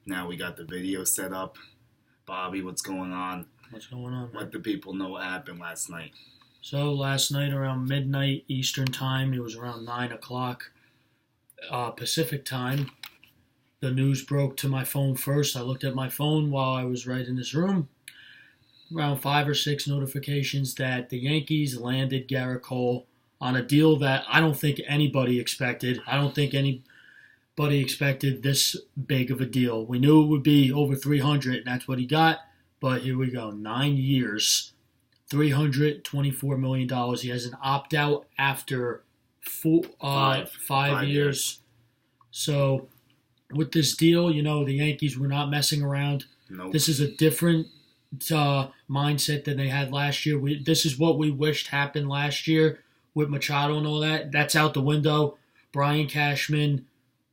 Now we got the video set up. Bobby, what's going on? What's going on, man? Let the people know what happened last night. So last night around midnight Eastern time, it was around 9 o'clock Pacific time, the news broke to my phone first. I looked at my phone while I was right in this room. Around 5 or 6 notifications that the Yankees landed Gerrit Cole on a deal that I don't think anybody expected. I don't think anybody expected this big of a deal. We knew it would be over 300, and that's what he got. But here we go, 9 years, $324 million. He has an opt-out after 5 years. So with this deal, the Yankees were not messing around. Nope. This is a different mindset than they had last year. This is what we wished happened last year with Machado and all that. That's out the window. Brian Cashman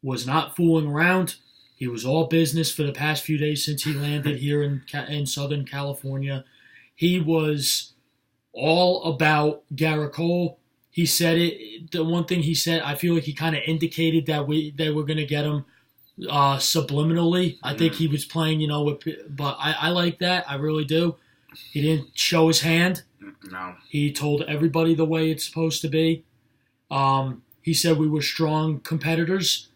was not fooling around. He was all business for the past few days since he landed here in Southern California. He was all about Gerrit Cole. He said it. The one thing he said, I feel like he kind of indicated that they were going to get him subliminally. I think he was playing, but I like that. I really do. He didn't show his hand. No. He told everybody the way it's supposed to be. He said we were strong competitors.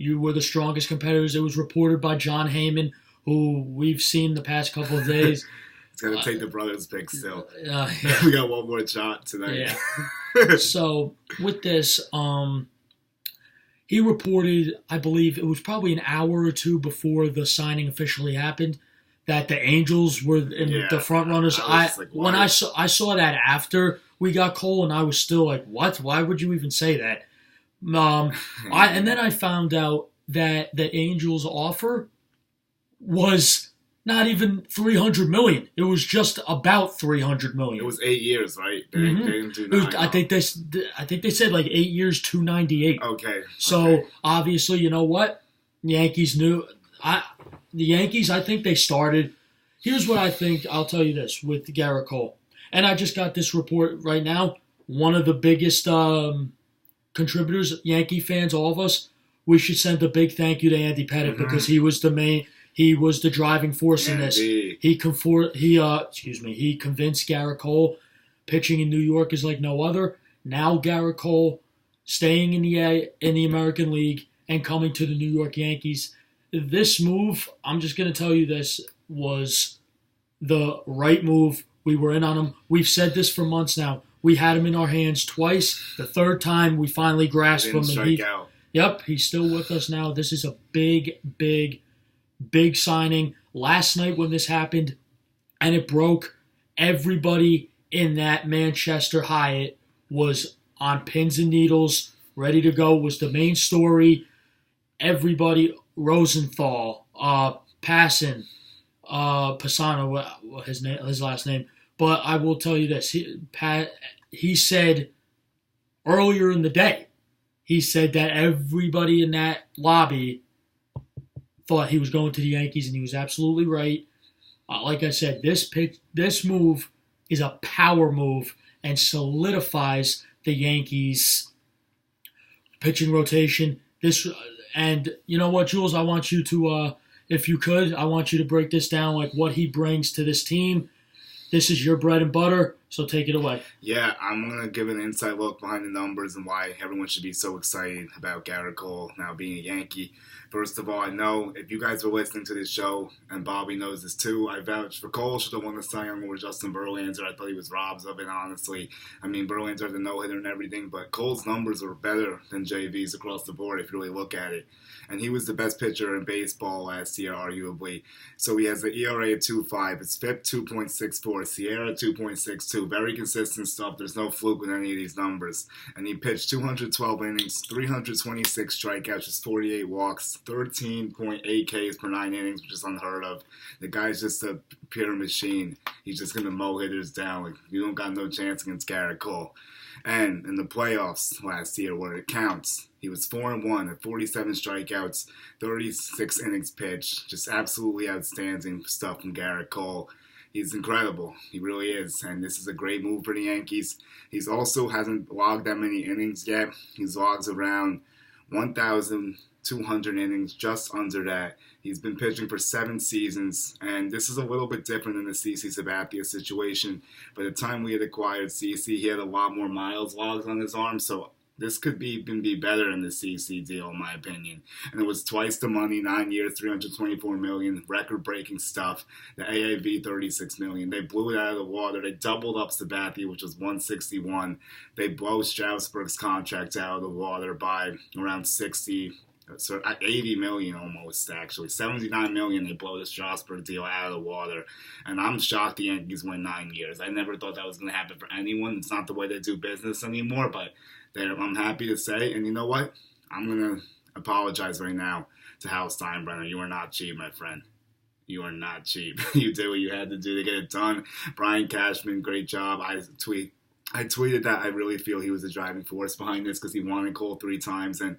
You were the strongest competitors. It was reported by John Heyman, who we've seen the past couple of days. It's going to take the brothers' pick still. Yeah. We got one more shot tonight. Yeah. So with this, he reported, I believe it was probably an hour or two before the signing officially happened, that the Angels were in the front runners. When I saw that after we got Cole, and I was still like, what? Why would you even say that? And then I found out that the Angels' offer was not even $300 million. It was just about $300 million. It was 8 years, right? They didn't do 9. I think they said like 8 years, $298. Okay. So obviously, you know what? The Yankees knew. The Yankees, I think they started. Here's what I think. I'll tell you this with Gerrit Cole, and I just got this report right now. One of the biggest contributors, Yankee fans, all of us, we should send a big thank you to Andy Pettitte because he was the driving force in this. He convinced Gerrit Cole pitching in New York is like no other. Now Gerrit Cole staying in the American League and coming to the New York Yankees. This move, I'm just going to tell you this, was the right move. We were in on him. We've said this for months now. We had him in our hands twice. The third time, we finally grasped him. Yep, he's still with us now. This is a big, big, big signing. Last night when this happened and it broke, everybody in that Manchester Hyatt was on pins and needles, ready to go, was the main story. Everybody, Rosenthal, Passan, Pisano, his last name. But I will tell you this. He said earlier in the day, he said that everybody in that lobby thought he was going to the Yankees, and he was absolutely right. Like I said, this move is a power move and solidifies the Yankees' pitching rotation. And you know what, Jules? I want you to, if you could, I want you to break this down, like what he brings to this team. This is your bread and butter, so take it away. Yeah, I'm going to give an inside look behind the numbers and why everyone should be so excited about Gerrit Cole now being a Yankee. First of all, I know if you guys were listening to this show, and Bobby knows this too, I vouched for Cole should have won the Cy Young over Justin Verlander. I thought he was robbed of it, honestly. I mean, Verlander had the no-hitter and everything, but Cole's numbers are better than JV's across the board if you really look at it. And he was the best pitcher in baseball last year, arguably. So he has an ERA of 2.5. His FIP 2.64. Sierra 2.62. Very consistent stuff. There's no fluke with any of these numbers. And he pitched 212 innings, 326 strikeouts, just 48 walks, 13.8 Ks per 9 innings, which is unheard of. The guy's just a pure machine. He's just going to mow hitters down. Like, you don't got no chance against Gerrit Cole. And in the playoffs last year, where it counts, he was 4-1 at 47 strikeouts, 36 innings pitched. Just absolutely outstanding stuff from Gerrit Cole. He's incredible. He really is. And this is a great move for the Yankees. He's also hasn't logged that many innings yet. He's logged around 1,200 innings, just under that. He's been pitching for 7 seasons, and this is a little bit different than the CC Sabathia situation. By the time we had acquired CC, he had a lot more miles logged on his arm, so this could even be better than the CC deal, in my opinion. And it was twice the money, 9 years, $324 million, record-breaking stuff. The AAV, $36 million. They blew it out of the water. They doubled up Sabathia, which was $161. They blow Strasburg's contract out of the water by around 60. So $80 million almost, actually. $79 million, they blow the Strasburg deal out of the water. And I'm shocked the Yankees win 9 years. I never thought that was going to happen for anyone. It's not the way they do business anymore, but I'm happy to say. And you know what? I'm going to apologize right now to Hal Steinbrenner. You are not cheap, my friend. You are not cheap. You did what you had to do to get it done. Brian Cashman, great job. I tweeted that I really feel he was the driving force behind this because he wanted Cole 3 times, and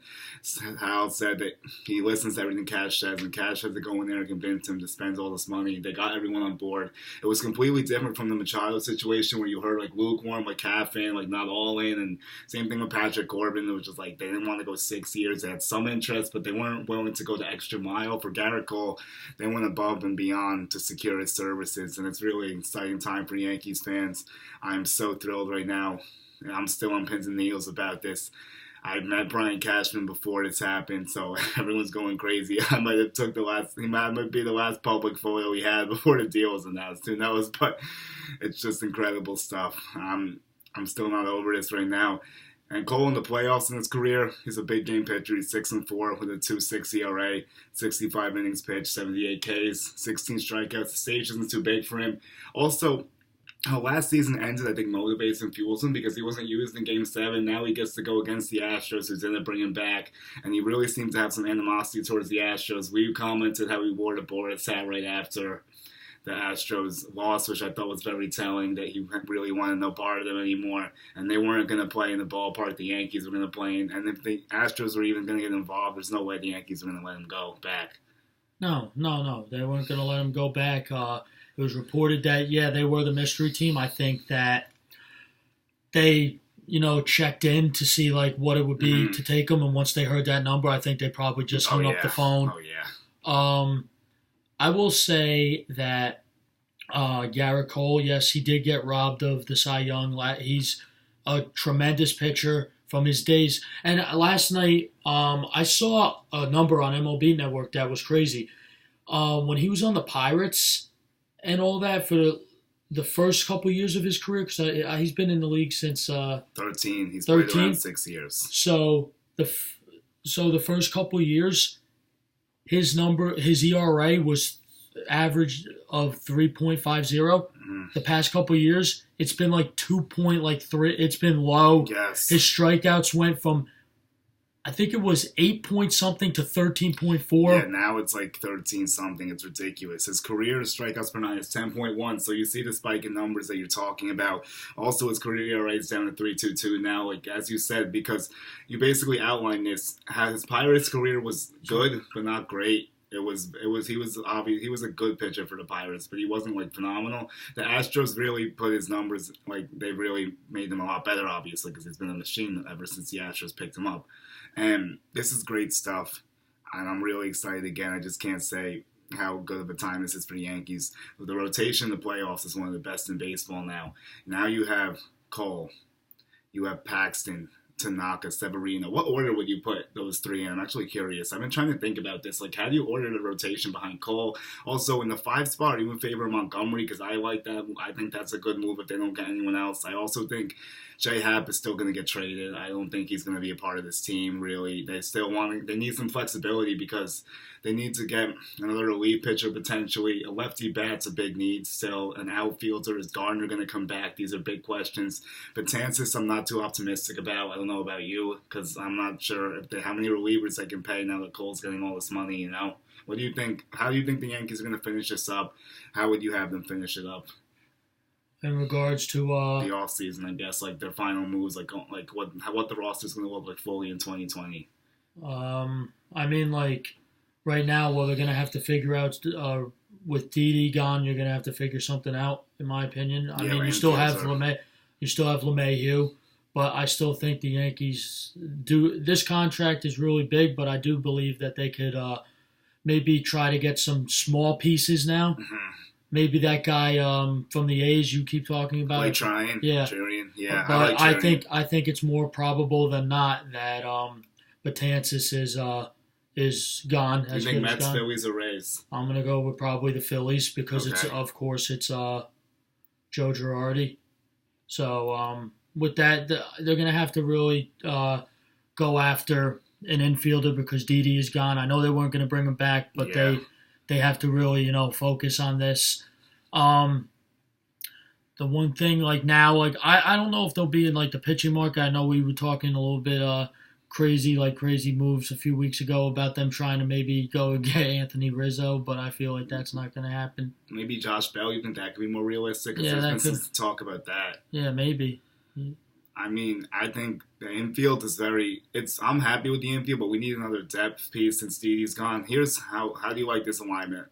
Hal said that he listens to everything Cash says, and Cash had to go in there and convince him to spend all this money. They got everyone on board. It was completely different from the Machado situation where you heard like lukewarm, like half in, like not all in, and same thing with Patrick Corbin. It was just like they didn't want to go 6 years. They had some interest, but they weren't willing to go the extra mile. For Gerrit Cole, they went above and beyond to secure his services, and it's really an exciting time for Yankees fans. I'm so thrilled right now, and I'm still on pins and needles about this. I met Brian Cashman before this happened, so everyone's going crazy. He might be the last public photo he had before the deal was announced. Who knows? But it's just incredible stuff. I'm still not over this right now. And Cole in the playoffs in his career, he's a big game pitcher. He's 6-4 with a 2.6 ERA, 65 innings pitched, 78 Ks, 16 strikeouts. The stage isn't too big for him. Also, how last season ended, I think, motivates and fuels him because he wasn't used in Game 7. Now he gets to go against the Astros, who's going to bring him back. And he really seems to have some animosity towards the Astros. We commented how he wore the Boris hat right after the Astros loss, which I thought was very telling, that he really wanted no part of them anymore. And they weren't going to play in the ballpark the Yankees were going to play in. And if the Astros were even going to get involved, there's no way the Yankees were going to let him go back. No. They weren't going to let him go back. It was reported that, they were the mystery team. I think that they, checked in to see, like, what it would be to take them. And once they heard that number, I think they probably just hung up the phone. Oh, yeah. I will say that Gerrit Cole, yes, he did get robbed of the Cy Young. He's a tremendous pitcher from his days. And last night, I saw a number on MLB Network that was crazy. When he was on the Pirates and all that for the first couple years of his career, because he's been in the league since 13. He's played around 6 years. So the first couple years, his ERA was average of 3.50. Mm-hmm. The past couple years, it's been like 2.3. It's been low. Yes. His strikeouts went from, I think it was 8-point-something to 13.4. Yeah, now it's like 13-something. It's ridiculous. His career strikeouts per 9 is 10.1, so you see the spike in numbers that you're talking about. Also, his career ERA is down to 3.22 now, like as you said, because you basically outlined this. His Pirates career was good, but not great. He was obvious. He was a good pitcher for the Pirates, but he wasn't like phenomenal. The Astros really put his numbers, like they really made them a lot better, obviously, because he's been a machine ever since the Astros picked him up. And this is great stuff, and I'm really excited again. I just can't say how good of a time this is for the Yankees. The rotation in the playoffs is one of the best in baseball now. Now you have Cole, you have Paxton, Tanaka, Severino. What order would you put those 3 in? I'm actually curious. I've been trying to think about this. Like, how do you order the rotation behind Cole? Also, in the 5 spot, are you in favor of Montgomery? Because I like that. I think that's a good move if they don't get anyone else. I also think J. Happ is still going to get traded. I don't think he's going to be a part of this team, really. They need some flexibility because they need to get another relief pitcher potentially. A lefty bat's a big need still. An outfielder, is Gardner going to come back? These are big questions. Betances, I'm not too optimistic about. I don't know about you because I'm not sure how many relievers they can pay now that Cole's getting all this money, What do you think? How do you think the Yankees are going to finish this up? How would you have them finish it up? In regards to the offseason, I guess, like their final moves, like what the roster's going to look like fully in 2020. I mean, like right now, they're going to have to figure out with Didi gone, you're going to have to figure something out. In my opinion, I mean, you still have LeMahieu, but I still think the Yankees do. This contract is really big, but I do believe that they could maybe try to get some small pieces now. Mm-hmm. Maybe that guy from the A's you keep talking about. Like trying, yeah, Jurian. Yeah, but I like I think it's more probable than not that Betances is gone. You think Mets, Phillies, or Rays? I'm gonna go with probably the Phillies because it's Joe Girardi. So with that, they're gonna have to really go after an infielder because Didi is gone. I know they weren't gonna bring him back, but they have to really focus on this. The one thing now, I don't know if they'll be in the pitching market. I know we were talking a little bit crazy moves a few weeks ago about them trying to maybe go and get Anthony Rizzo, but I feel like that's not going to happen. Maybe Josh Bell. You think that could be more realistic? Yeah, there's been some talk about that. Yeah, maybe. I mean, I think the infield is I'm happy with the infield, but we need another depth piece since Didi's gone. Here's how do you like this alignment?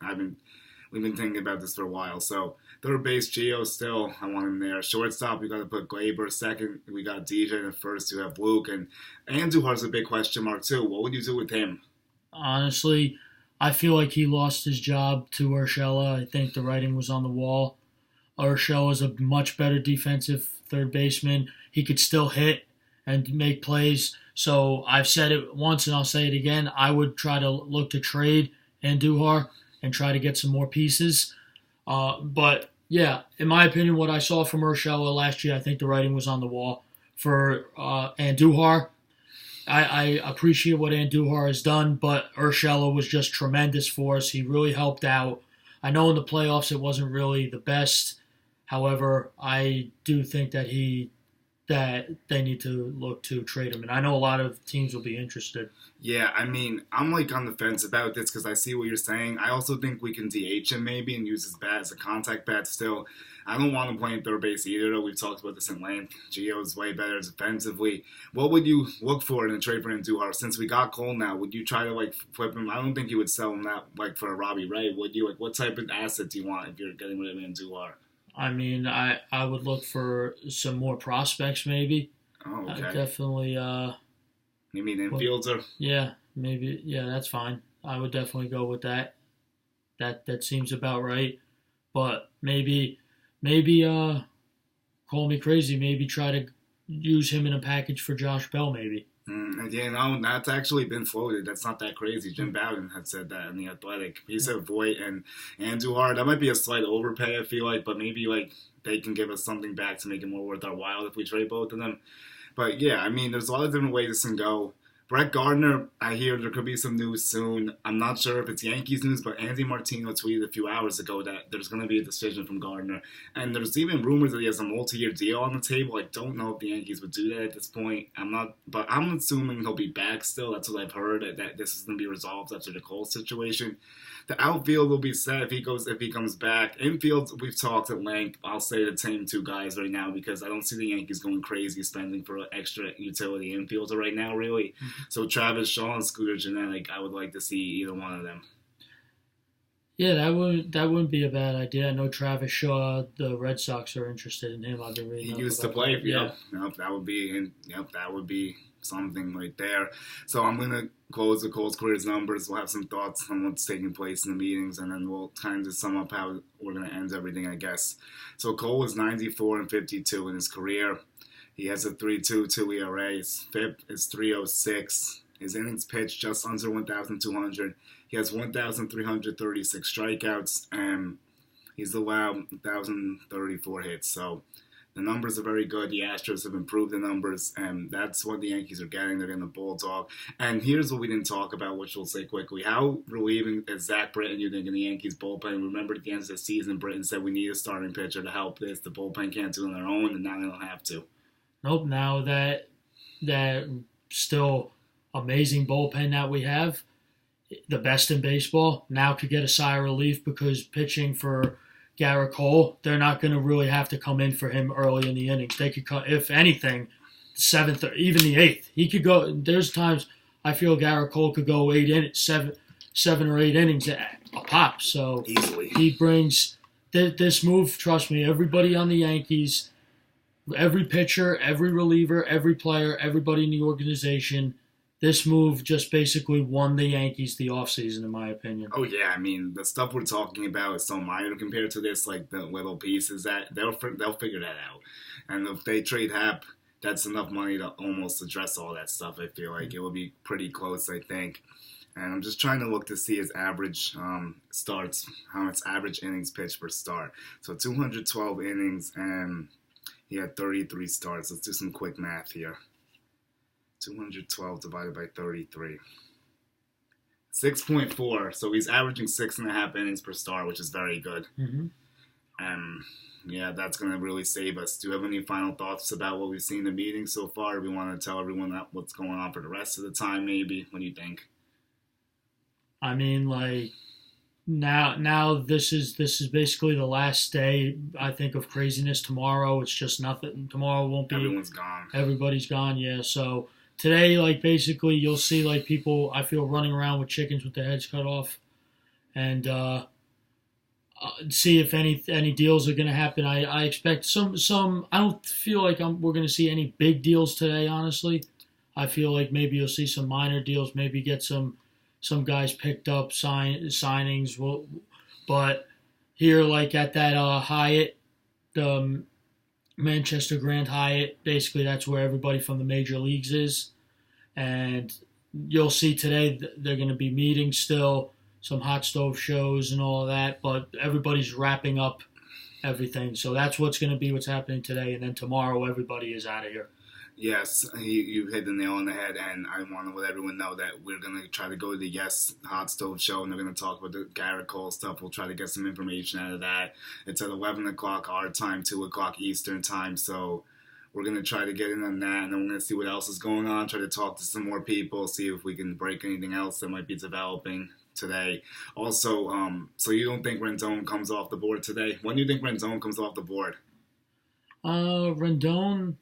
We've been thinking about this for a while. So third base, Gio still, I want him there. Shortstop, we got to put Glaber. Second, we got DJ. And first, you have Luke. And Andujar's a big question mark, too. What would you do with him? Honestly, I feel like he lost his job to Urshela. I think the writing was on the wall. Urshela is a much better defensive third baseman. He could still hit and make plays. So I've said it once and I'll say it again. I would try to look to trade Andujar and try to get some more pieces. But, yeah, in my opinion, what I saw from Urshela last year, I think the writing was on the wall. For Andujar, I appreciate what Andujar has done, but Urshela was just tremendous for us. He really helped out. I know in the playoffs it wasn't really the best. However, I do think that they need to look to trade him. And I know a lot of teams will be interested. Yeah, I mean, I'm on the fence about this because I see what you're saying. I also think we can DH him maybe and use his bat as a contact bat still. I don't want him playing third base either, though. We've talked about this in length. Gio is way better defensively. What would you look for in a trade for Andujar? Since we got Cole now, would you try to flip him? I don't think you would sell him that for a Robbie Ray. Would you? What type of asset do you want if you're getting rid of Andujar? I mean, I would look for some more prospects, maybe. Oh, okay. Definitely. You mean infielder? Yeah, maybe. Yeah, that's fine. I would definitely go with that. That seems about right. But maybe, call me crazy. Maybe try to use him in a package for Josh Bell, maybe. That's actually been floated. That's not that crazy. Jim Bowden had said that in The Athletic. He said Voit and Andujar. That might be a slight overpay, I feel like, but maybe they can give us something back to make it more worth our while if we trade both of them. But yeah, I mean, there's a lot of different ways this can go. Brett Gardner, I hear there could be some news soon. I'm not sure if it's Yankees news, but Andy Martino tweeted a few hours ago that there's going to be a decision from Gardner. And there's even rumors that he has a multi-year deal on the table. I don't know if the Yankees would do that at this point. But I'm assuming he'll be back still. That's what I've heard, that this is going to be resolved after the Cole situation. The outfield will be set if he comes back. Infield, we've talked at length. I'll say the same two guys right now because I don't see the Yankees going crazy spending for an extra utility infielder right now, really. Mm-hmm. So Travis Shaw and Scooter Gennett, I would like to see either one of them. Yeah, that wouldn't be a bad idea. I know Travis Shaw, the Red Sox are interested in him. I've been reading. He used to play. Yep, that would be something right there. So I'm gonna close the Cole's career's numbers. We'll have some thoughts on what's taking place in the meetings, and then we'll kind of sum up how we're gonna end everything, I guess. So Cole was 94-52 in his career. He has a 3.22 ERA. His FIP is 3.06. His innings pitched just under 1,200. He has 1,336 strikeouts, and he's allowed 1,034 hits. So the numbers are very good. The Astros have improved the numbers, and that's what the Yankees are getting. They're getting the Bulldog. And here's what we didn't talk about, which we'll say quickly. How relieving is Zach Britton, you think, in the Yankees bullpen? Remember at the end of the season, Britton said we need a starting pitcher to help this. The bullpen can't do it on their own, and now they don't have to. Nope, now that still amazing bullpen that we have, the best in baseball, now could get a sigh of relief because pitching for Gerrit Cole, they're not going to really have to come in for him early in the innings. They could come, if anything, the 7th or even the 8th. He could go. There's times I feel Gerrit Cole could go 7 or 8 innings a pop. So easily he brings this move. Trust me, everybody on the Yankees every pitcher, every reliever, every player, everybody in the organization. This move just basically won the Yankees the offseason, in my opinion. Oh yeah, I mean the stuff we're talking about is so minor compared to this. Like the little pieces that they'll figure that out, and if they trade Hap, that's enough money to almost address all that stuff. I feel like it will be pretty close. I think. And I'm just trying to look to see his average starts, how much average innings pitched per start. So 212 innings, and he had 33 starts. Let's do some quick math here. 212 divided by 33. 6.4. So he's averaging 6.5 innings per start, which is very good. Mm-hmm. Yeah, that's going to really save us. Do you have any final thoughts about what we've seen in the meeting so far? Do we want to tell everyone what's going on for the rest of the time, maybe? What do you think? I mean, like now this is basically the last day, I think, of craziness. Tomorrow it's just nothing. Tomorrow won't be. Everyone's gone. Everybody's gone. Yeah. So today, like basically, you'll see like people, I feel, running around with chickens with their heads cut off, and see if any deals are going to happen. I expect some. I don't feel like we're going to see any big deals today. Honestly, I feel like maybe you'll see some minor deals. Maybe get some guys picked up, signings. But here, like at that Hyatt, the Manchester Grand Hyatt, basically that's where everybody from the major leagues is. And you'll see today they're going to be meeting still, some hot stove shows and all of that. But everybody's wrapping up everything. So that's what's happening today. And then tomorrow, everybody is out of here. Yes, you hit the nail on the head, and I want to let everyone know that we're going to try to go to the Yes Hot Stove show, and they're going to talk about the Gerrit Cole stuff. We'll try to get some information out of that. It's at 11 o'clock our time, 2 o'clock Eastern time, so we're going to try to get in on that, and then we're going to see what else is going on, try to talk to some more people, see if we can break anything else that might be developing today. Also, so you don't think Rendon comes off the board today? When do you think Rendon comes off the board? Rendon...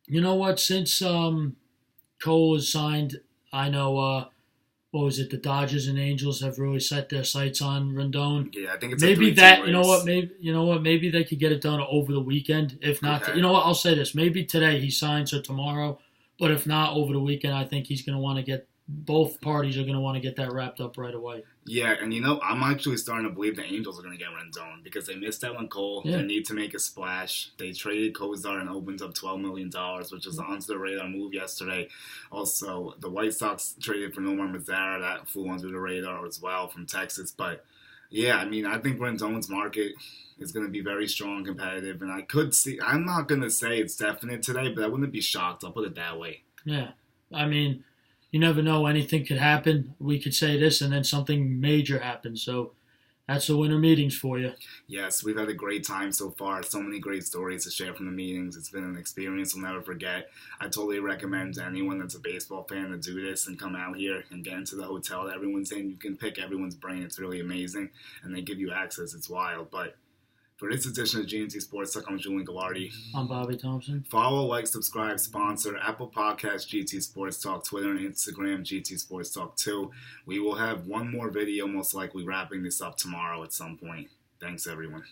You know what? Since Cole is signed, I know what was it? The Dodgers and Angels have really set their sights on Rendon. Yeah, I think it's maybe that. You know what? Maybe they could get it done over the weekend. If not, okay. You know what? I'll say this: maybe today he signs or tomorrow. But if not, over the weekend, I think he's going to want to get. Both parties are going to want to get that wrapped up right away. Yeah, and I'm actually starting to believe the Angels are going to get Rendon because they missed out on Cole. Yeah. They need to make a splash. They traded Kozar and opened up $12 million, which is an under-the-radar move yesterday. Also, the White Sox traded for Nomar Mazara. That flew under the radar as well from Texas. But, yeah, I mean, I think Rendon's market is going to be very strong, competitive, and I'm not going to say it's definite today, but I wouldn't be shocked. I'll put it that way. Yeah, I mean... You never know. Anything could happen. We could say this, and then something major happens. So that's the winter meetings for you. Yes, we've had a great time so far. So many great stories to share from the meetings. It's been an experience we'll never forget. I totally recommend to anyone that's a baseball fan to do this and come out here and get into the hotel that everyone's in. You can pick everyone's brain. It's really amazing. And they give you access. It's wild. But for this edition of GNT Sports Talk, I'm Julian Gallardi. I'm Bobby Thompson. Follow, like, subscribe, sponsor, Apple Podcasts, GT Sports Talk, Twitter and Instagram, GT Sports Talk 2. We will have one more video, most likely wrapping this up tomorrow at some point. Thanks, everyone.